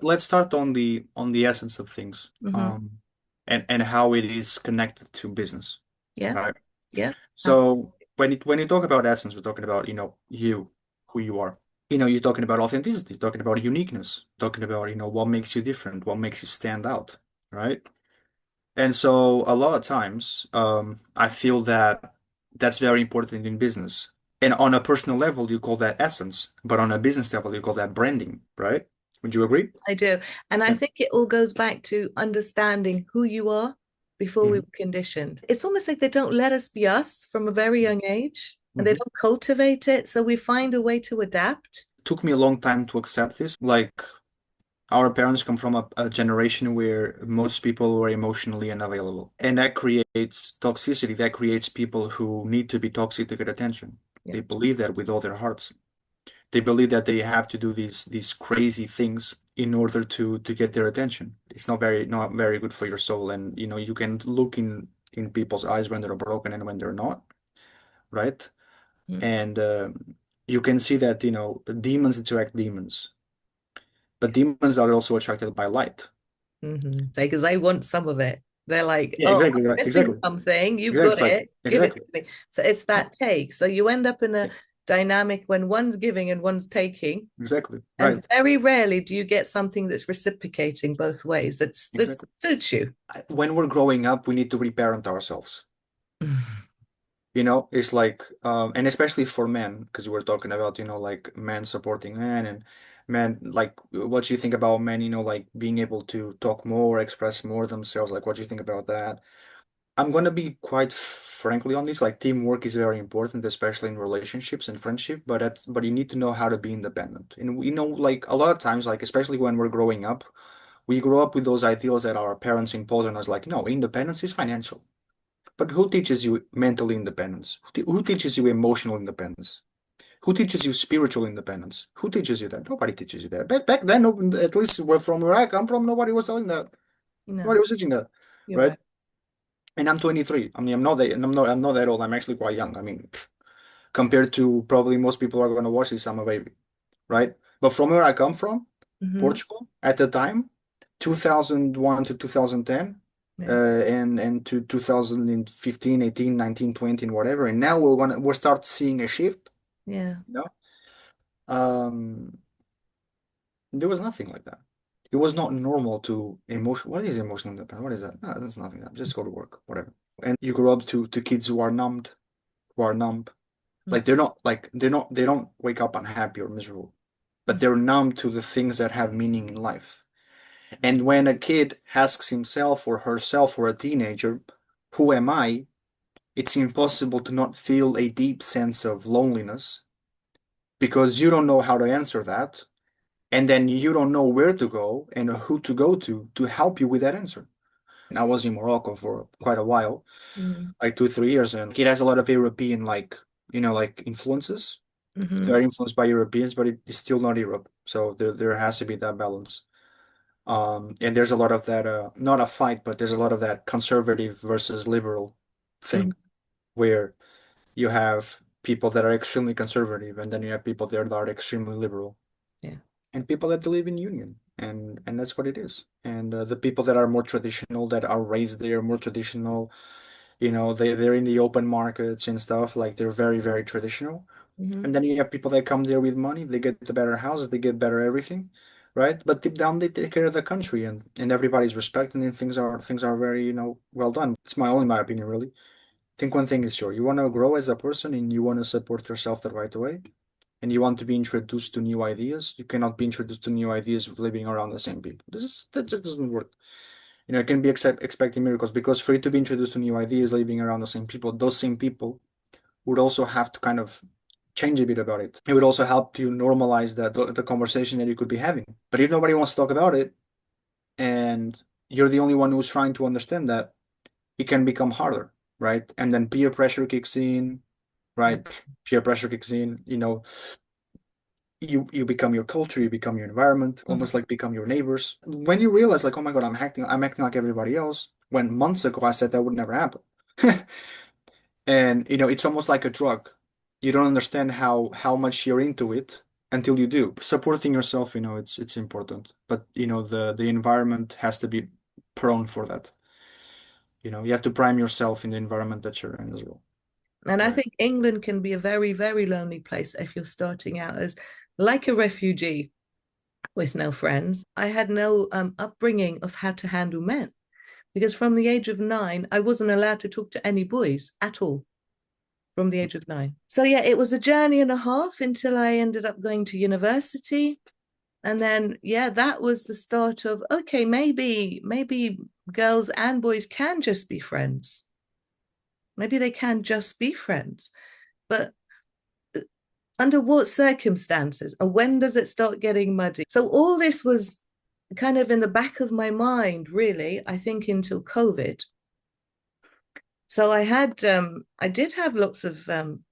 let's start on the essence of things, Hmm. and how it is connected to business, Yeah. right? Yeah. So when you talk about essence, we're talking about, who you are. You're talking about authenticity, talking about uniqueness, talking about, what makes you different, what makes you stand out, right? And so a lot of times, I feel that that's very important in business. And on a personal level, you call that essence, but on a business level, you call that branding, right? Would you agree? I do. And I Yeah. think it all goes back to understanding who you are before we Mhm. were conditioned. It's almost like they don't let us be us from a very young age and they Mhm. don't cultivate it. So we find a way to adapt. Took me a long time to accept this. Like, our parents come from a generation where most people were emotionally unavailable, and that creates toxicity. That creates people who need to be toxic to get attention. Yeah. They believe that with all their hearts. They believe that they have to do these crazy things in order to get their attention. It's not very good for your soul. And you can look in people's eyes when they're broken and when they're not, right? Mm-hmm. And you can see that demons attract demons, but demons are also attracted by light. Mm-hmm. Because they want some of it. They're like, Yeah, oh, exactly right. I'm missing Exactly. something. You've Yeah, got it's like it. Give it exactly. to me. So it's that take. So you end up in a dynamic when one's giving and one's taking. Exactly. And Right. very rarely do you get something that's reciprocating both ways. That Exactly. suits you. When we're growing up, we need to reparent ourselves. It's like, and especially for men, because we're talking about, like men supporting men and men, like, what do you think about men, like being able to talk more, express more themselves? Like, what do you think about that? I'm going to be quite frankly on this. Like, teamwork is very important, especially in relationships and friendship, but you need to know how to be independent. And like a lot of times, like, especially when we're growing up, we grow up with those ideals that our parents impose on us, like, no, independence is financial. But who teaches you mental independence? Who teaches you emotional independence? Who teaches you spiritual independence? Who teaches you that? Nobody teaches you that. Back then, at least from where I come from, nobody was telling that. Nobody No, was teaching that, you're right? right. And I'm 23. I mean, I'm not that old. I'm actually quite young. I mean, compared to probably most people who are going to watch this, I'm a baby, right? But from where I come from, Hmm. Portugal, at the time, 2001 to 2010, Yeah, and to 2015, 18, 19, 20, and whatever. And now we'll start seeing a shift, yeah. you know? Um, there was nothing like that. It was not normal to emotion. What is emotional independence? What is that? No, that's nothing. Just go to work, whatever. And you grow up to kids who are numbed, who are numb. Mm. They don't wake up unhappy or miserable, but they're numb to the things that have meaning in life. And when a kid asks himself or herself or a teenager, who am I? It's impossible to not feel a deep sense of loneliness because you don't know how to answer that. And then you don't know where to go and who to go to help you with that answer. And I was in Morocco for quite a while, Mm. like 2, 3 years, and it has a lot of European, like, like influences. It's Hmm. very influenced by Europeans, but it's still not Europe. So there has to be that balance. And there's a lot of that, not a fight, but there's a lot of that conservative versus liberal Hmm. thing where you have people that are extremely conservative, and then you have people there that are extremely liberal, Yeah. and people that believe in union, and that's what it is. And the people that are more traditional, that are raised there, more traditional, they're in the open markets and stuff, like they're very, very traditional. Hmm. And then you have people that come there with money, they get the better houses, they get better everything, right? But deep down, they take care of the country, and everybody's respecting, and things are very, well done. It's only my opinion, really. Think one thing is sure. You want to grow as a person and you want to support yourself the right way, and you want to be introduced to new ideas. You cannot be introduced to new ideas with living around the same people. That just doesn't work. It can be expecting miracles, because for you to be introduced to new ideas living around the same people, those same people would also have to kind of change a bit about it. It would also help you normalize the conversation that you could be having. But if nobody wants to talk about it, and you're the only one who's trying to understand that, it can become harder, right? And then peer pressure kicks in, Yeah. right? Peer pressure kicks in, you become your culture, you become your environment, almost Hmm. like become your neighbors. When you realize, like, oh my God, I'm acting like everybody else, when months ago I said that would never happen. And it's almost like a drug. You don't understand how much you're into it until you do. Supporting yourself, it's important. But the environment has to be prone for that. You have to prime yourself in the environment that you're in as well. And I Right. think England can be a very, very lonely place if you're starting out as like a refugee with no friends. I had no upbringing of how to handle men because from the age of 9, I wasn't allowed to talk to any boys at all from the age of 9. So, yeah, it was a journey and a half until I ended up going to university. And then, yeah, that was the start of, okay, maybe girls and boys can just be friends. Maybe they can just be friends. But under what circumstances and when does it start getting muddy? So all this was kind of in the back of my mind, really, I think until COVID. So I did have lots of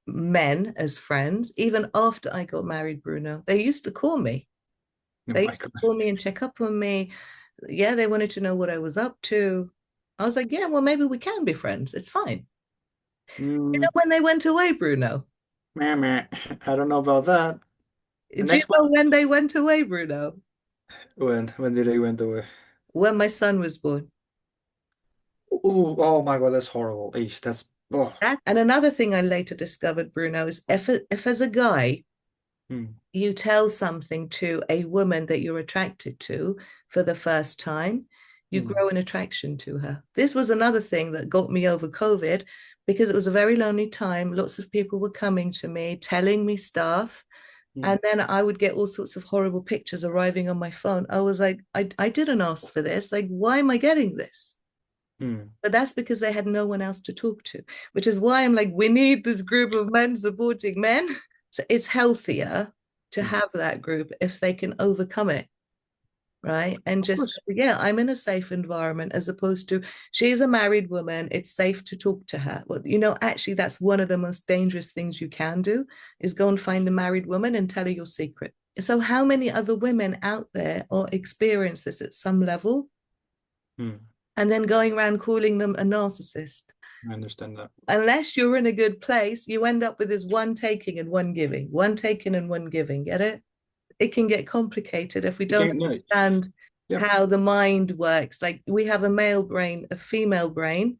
men as friends, even after I got married, Bruno. They used to call me. Oh They my used to God. call me and check up on me. Yeah, they wanted to know what I was up to. I was like, yeah, well, maybe we can be friends. It's fine. You know, Mm, when they went away, Bruno, meh, meh. I don't know about that. The do you next one. know when they went away, Bruno? When did they went away? When my son was born. Ooh, oh my God, that's horrible. Eesh, that's oh. That and another thing I later discovered, Bruno, is if as a guy Hmm. you tell something to a woman that you're attracted to for the first time, you Hmm. grow an attraction to her. This was another thing that got me over COVID because it was a very lonely time. Lots of people were coming to me, telling me stuff. Hmm. And then I would get all sorts of horrible pictures arriving on my phone. I was like, I didn't ask for this. Like, why am I getting this? Hmm. But that's because they had no one else to talk to, which is why I'm like, we need this group of men supporting men. So it's healthier to Hmm. have that group if they can overcome it, right? And Of just, course. yeah, I'm in a safe environment as opposed to she's a married woman. It's safe to talk to her. Well, actually, that's one of the most dangerous things you can do is go and find a married woman and tell her your secret. So, how many other women out there or experience this at some level Hmm. and then going around calling them a narcissist? I understand that. Unless you're in a good place, you end up with this one taking and one giving, one taking and one giving. Get it? It can get complicated if we You don't can, no, understand yeah. how the mind works. Like we have a male brain, a female brain.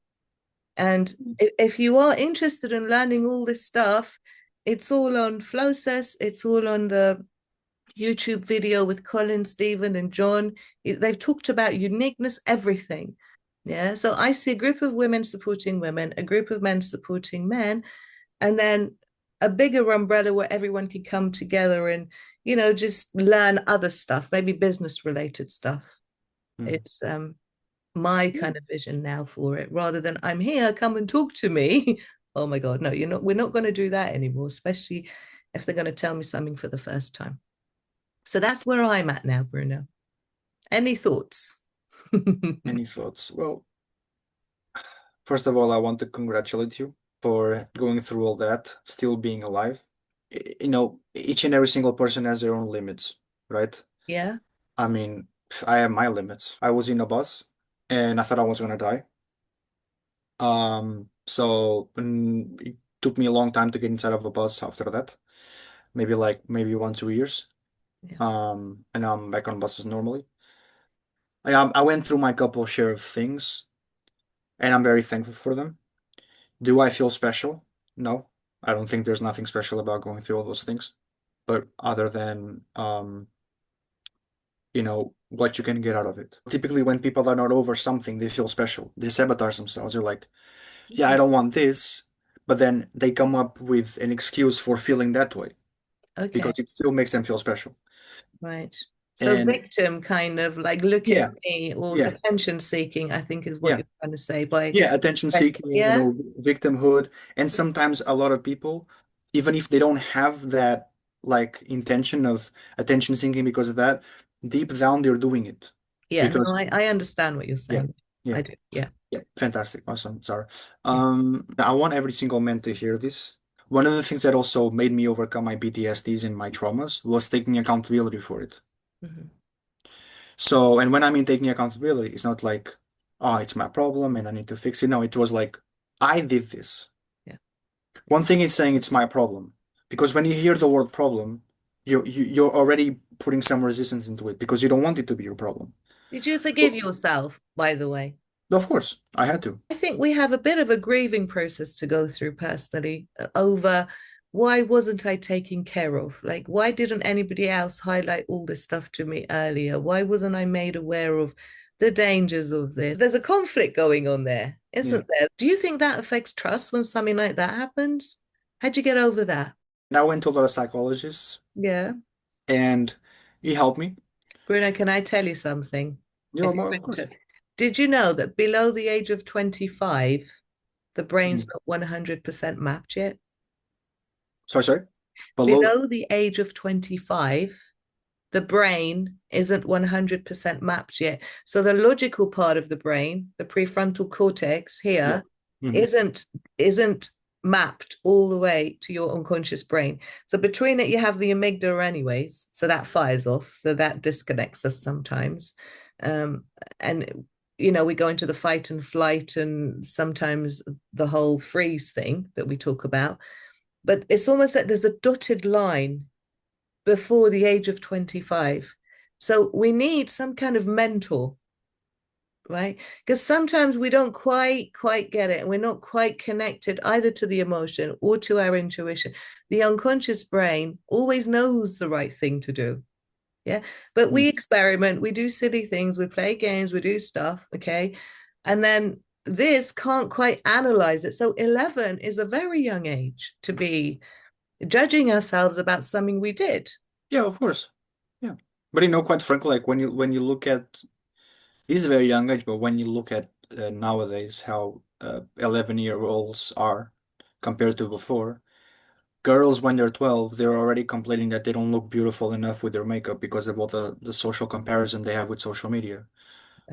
And if you are interested in learning all this stuff, it's all on Flowcess, it's all on the YouTube video with Colin, Stephen, and John. They've talked about uniqueness, everything. Yeah. So I see a group of women supporting women, a group of men supporting men, and then a bigger umbrella where everyone can come together and, just learn other stuff, maybe business related stuff. Hmm. It's my kind of vision now for it, rather than I'm here, come and talk to me. Oh my God, no, you're not, we're not going to do that anymore, especially if they're going to tell me something for the first time. So that's where I'm at now, Bruno. Any thoughts? Any thoughts? Well, first of all, I want to congratulate you for going through all that, still being alive. Each and every single person has their own limits, right? Yeah, I mean, I have my limits. I was in a bus and I thought I was gonna die. So it took me a long time to get inside of a bus after that. Maybe 1, 2 years. yeah, And now I'm back on buses normally. I went through my couple share of things, and I'm very thankful for them. Do I feel special? No, I don't think there's nothing special about going through all those things. But other than what you can get out of it. Typically, when people are not over something, they feel special. They sabotage themselves. They're like, yeah, I don't want this. But then they come up with an excuse for feeling that way okay, because it still makes them feel special. right. So And victim kind of like look at yeah, me or yeah, attention seeking, I think is what yeah, you're trying to say by yeah, attention seeking, yeah, victimhood. And sometimes a lot of people, even if they don't have that like intention of attention seeking because of that, deep down they're doing it. yeah. No, Because I understand what you're yeah, saying. yeah. I do. Yeah. Yeah, fantastic. Awesome. Sorry. Yeah. I want every single man to hear this. One of the things that also made me overcome my PTSDs and my traumas was taking accountability for it. Mhm. So, and when I mean taking accountability, it's not like, oh, it's my problem and I need to fix it. No, it was like, I did this. Yeah. One thing is saying it's my problem, because when you hear the word problem, you're already putting some resistance into it because you don't want it to be your problem. Did you forgive Well, yourself, by the way? of course, I had to. I think we have a bit of a grieving process to go through personally over why wasn't I taken care of? Like, why didn't anybody else highlight all this stuff to me earlier? Why wasn't I made aware of the dangers of this? There's a conflict going on there, Yeah. isn't there? Do you think that affects trust when something like that happens? How'd you get over that? And I went to a lot of psychologists, Yeah. and he helped me. Bruno, can I tell you something? Yeah, If well, you're of course. into, did you know that below the age of 25, the brain's Mm. not 100% mapped yet? Sorry, sorry. Below. Below the age of 25, the brain isn't 100% mapped yet. So the logical part of the brain, the prefrontal cortex Yeah. here, Hmm. isn't mapped all the way to your unconscious brain. So between it, you have the amygdala anyways. So that fires off. So that disconnects us sometimes. Um, and we go into the fight and flight and sometimes the whole freeze thing that we talk about. But it's almost like there's a dotted line before the age of 25. So we need some kind of mentor, right? Because sometimes we don't quite get it and we're not quite connected either to the emotion or to our intuition. The unconscious brain always knows the right thing to do. Yeah. But we experiment, we do silly things, we play games, we do stuff, okay? And then this can't quite analyze it. So 11 is a very young age to be judging ourselves about something we did. Yeah, of course. Yeah. But quite frankly, like when you look at it is a very young age, but when you look at nowadays how 11-year-olds are compared to before, girls when they're 12, they're already complaining that they don't look beautiful enough with their makeup because of all the social comparison they have with social media.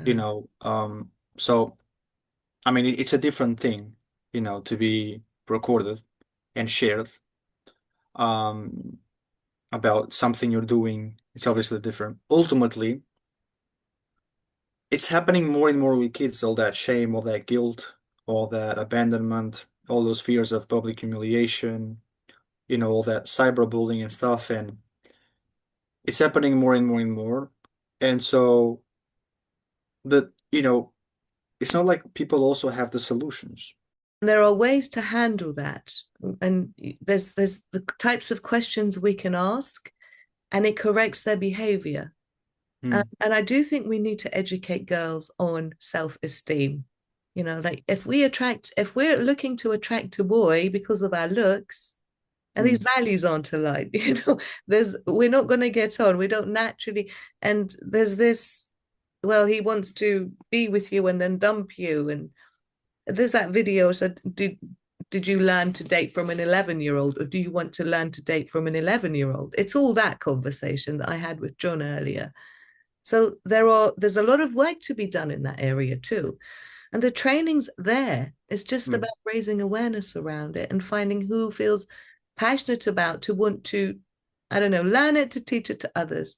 You Uh, know, so I mean it's a different thing, to be recorded and shared. Um, about something you're doing, it's obviously different. Ultimately, it's happening more and more with kids, all that shame, all that guilt, all that abandonment, all those fears of public humiliation, all that cyberbullying and stuff, and it's happening more and more and more. And so it's not like people also have the solutions. there are ways to handle that, and there's the types of questions we can ask, and it corrects their behavior. Hmm. And I do think we need to educate girls on self-esteem. Like if we're looking to attract a boy because of our looks, and these Hmm. values aren't aligned, we're not going to get on. We don't naturally, and there's this, well, he wants to be with you and then dump you, and there's that video said, did you learn to date from an 11-year-old, or do you want to learn to date from an 11-year-old? It's all that conversation that I had with John earlier. So there's a lot of work to be done in that area too. And the training's there. It's just Hmm. about raising awareness around it and finding who feels passionate about to want to, I don't know, learn it to teach it to others.